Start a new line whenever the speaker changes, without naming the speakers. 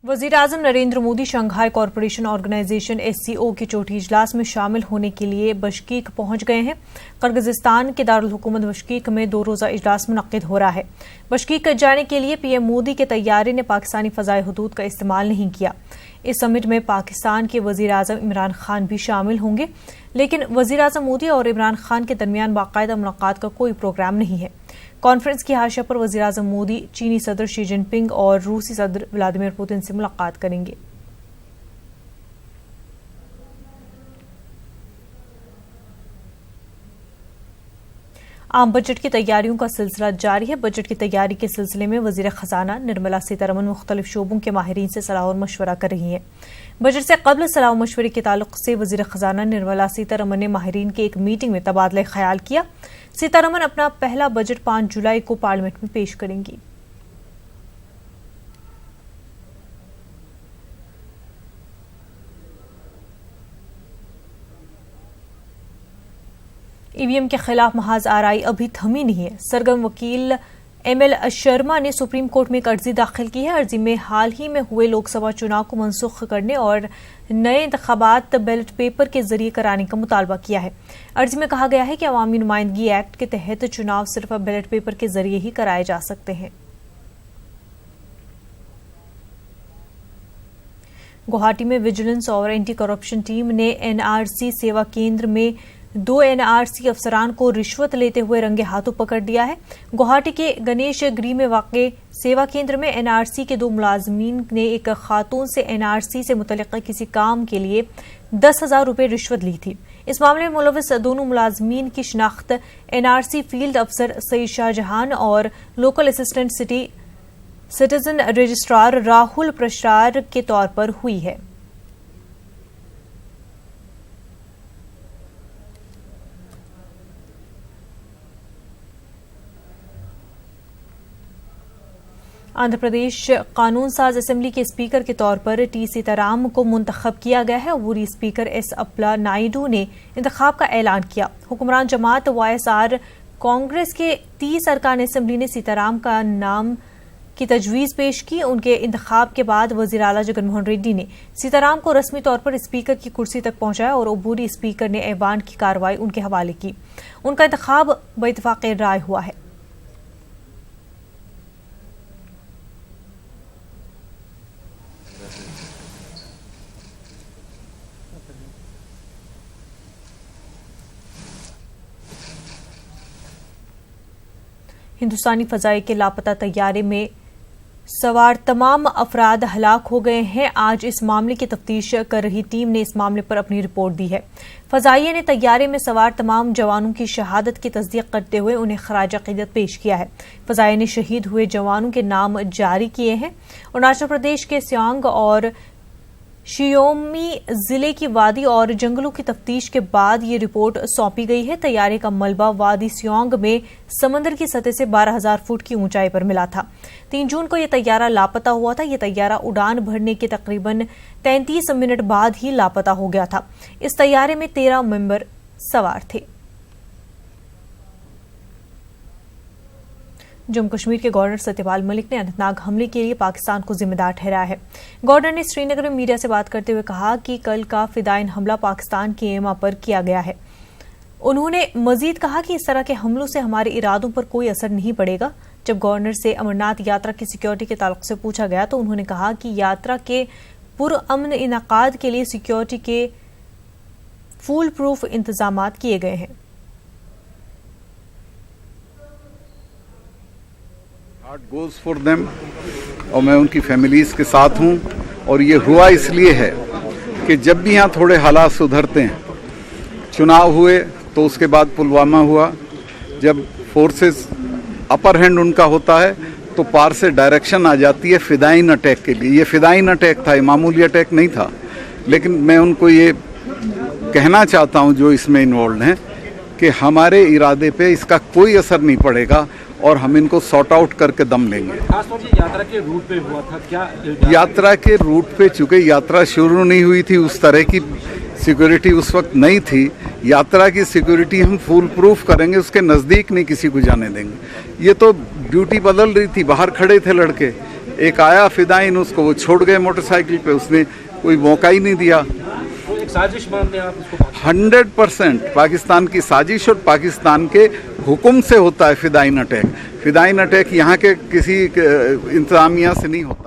वज़ीर-ए-आज़म Narendra Modi Shanghai corporation organisation SCO के चौथी इजलास में शामिल होने के लिए बशकीक पहुंच गए हैं। किर्गिज़स्तान के दारुल हुकूमत बशकीक में 2 रोज़ा इजलास मुनक्किद हो रहा है। बशकीक जाने के लिए PM मोदी के तैयारे ने पाकिस्तानी फ़ज़ाए हुदूद का इस्तेमाल नहीं किया। इस समिट में पाकिस्तान के वज़ीर-ए-आज़म इमरान खान भी शामिल होंगे, लेकिन वज़ीर-ए-आज़म मोदी और इमरान खान के दरमियान बाकायदा मुलाकात का कोई प्रोग्राम नहीं है। कॉन्फ्रेंस की हाशिया पर वज़ीर-ए-आज़म मोदी चीनी सदर शी जिनपिंग और रूसी सदर व्लादिमीर पुतिन से मुलाकात करेंगे। आम बजट की तैयारियों का सिलसिला जारी है। बजट की तैयारी के सिलसिले में वज़ीर खजाना निर्मला सीतारमन मुख्तलिफ शोबों के माहिरीन से सलाह और मशवरा कर रही हैं। बजट से कबल सलाह मशवरे के ताल्लुक से वज़ीर खजाना निर्मला सीतारमन ने माहिरीन की एक मीटिंग में तबादला ख्याल किया। सीतारमन अपना पहला बजट 5 जुलाई को पार्लियामेंट में पेश करेंगी। EVM के खिलाफ महाज आरआई अभी थमी नहीं है। सरगर्म वकील ML शर्मा ने सुप्रीम कोर्ट में एक अर्जी दाखिल की है। अर्जी में हाल ही में हुए लोकसभा चुनाव को मनसूख करने और नए इंतखाबात बैलेट पेपर के जरिए कराने का मुतालबा किया है। अर्जी में कहा गया है कि अवामी नुमाइंदगी एक्ट के तहत चुनाव सिर्फ बैलेट पेपर के जरिए ही कराए जा सकते हैं। गुवाहाटी में विजिलेंस और एंटी करप्शन टीम ने NRC सेवा केंद्र में 2 NRC अफसरान को रिश्वत लेते हुए रंगे हाथों पकड़ लिया है। गुवाहाटी के गणेश गृह में वाक़े सेवा केंद्र में NRC के 2 मुलाजमीन ने एक खातून से NRC से मुतल्लिक़ किसी काम के लिए 10,000 रुपये रिश्वत ली थी। इस मामले में मुलविस दोनों मुलाजमीन की शिनाख्त NRC फील्ड अफसर सईद शाहजहान और local assistant citizen registrar Rahul प्रसार के तौर पर हुई है। आंध्र प्रदेश कानून साज असेंबली के स्पीकर के तौर पर T सीताराम को मुंतखब किया गया है। अबूरी स्पीकर S अप्ला नायडू ने इंतखाब का ऐलान किया। हुक्मरान जमात YSR कांग्रेस के 30 अरकान असेंबली ने सीताराम का नाम की तजवीज़ पेश की। उनके इंतखाब के बाद वज़ीर आला जगनमोहन रेड्डी ने सीताराम को रस्मी तौर पर स्पीकर की कुर्सी तक पहुंचाया और अबूरी स्पीकर ने ऐवान की कार्रवाई उनके हवाले की। उनका इंतखाब बइत्तेफ़ाक़ राय हुआ है। हिंदुस्तानी फ़ज़ाई के लापता तैयारे में सवार तमाम अफराद हलाक हो गए हैं। आज इस मामले की तफ्तीश कर रही टीम ने इस मामले पर अपनी रिपोर्ट दी है। फ़ज़ाइये ने तैयारे में सवार तमाम जवानों की शहादत की तस्दीक करते हुए उन्हें खराज अक़ीदत पेश किया है। फ़ज़ाइये ने शहीद हुए जवानों के नाम जारी किए हैं। अरुणाचल प्रदेश के सियांग और शियोमी जिले की वादी और जंगलों की तफ्तीश के बाद ये रिपोर्ट सौंपी गई है। तैयारे का मलबा वादी सियांग में समंदर की सतह से 12,000 फुट की ऊंचाई पर मिला था। 3 जून को यह तैयारा लापता हुआ था। यह तैयारा उड़ान भरने के तकरीबन 33 मिनट बाद ही लापता हो गया था। इस तैयारे में 13 मेंबर सवार थे। जम्मू कश्मीर के गवर्नर सत्यपाल मलिक ने अनंतनाग हमले के लिए पाकिस्तान को जिम्मेदार ठहराया है। गवर्नर ने श्रीनगर में मीडिया से बात करते हुए कहा कि कल का फिदाइन हमला पाकिस्तान की एमा पर किया गया है। उन्होंने मजीद कहा कि इस तरह के हमलों से हमारे इरादों पर कोई असर नहीं पड़ेगा। जब गवर्नर से अमरनाथ यात्रा की सिक्योरिटी के ताल्लुक से पूछा गया तो उन्होंने कहा कि यात्रा के पुरअमन इनाकाद के लिए सिक्योरिटी के फूल प्रूफ इंतजाम किए गए हैं।
हार्ट गोज फॉर देम और मैं उनकी फैमिलीज़ के साथ हूँ। और ये हुआ इसलिए है कि जब भी यहाँ थोड़े हालात सुधरते हैं, चुनाव हुए तो उसके बाद पुलवामा हुआ, जब फोर्सेस अपर हैंड उनका होता है तो पार से डायरेक्शन आ जाती है फिदाइन अटैक के लिए। ये फिदाइन अटैक था, ये मामूली अटैक नहीं था। लेकिन मैं उनको ये कहना चाहता हूँ जो इसमें इन्वॉल्व हैं कि हमारे इरादे पे इसका कोई असर नहीं पड़ेगा और हम इनको सॉर्ट आउट करके दम लेंगे।
खासतौर से यात्रा के रूट पे हुआ था क्या?
यात्रा के रूट पे चूंकि यात्रा शुरू नहीं हुई थी, उस तरह की सिक्योरिटी उस वक्त नहीं थी। यात्रा की सिक्योरिटी हम फुल प्रूफ करेंगे, उसके नज़दीक नहीं किसी को जाने देंगे। ये तो ड्यूटी बदल रही थी, बाहर खड़े थे लड़के, एक आया फिदाइन, उसको वो छोड़ गए मोटरसाइकिल पे, उसने कोई मौका ही नहीं दिया।
तो एक साजिश मानते हैं आप इसको?
100% पाकिस्तान की साजिश और पाकिस्तान के हुक्म से होता है फिदाइन अटैक। फिदाइन अटैक यहाँ के किसी इंतजामिया से नहीं होता।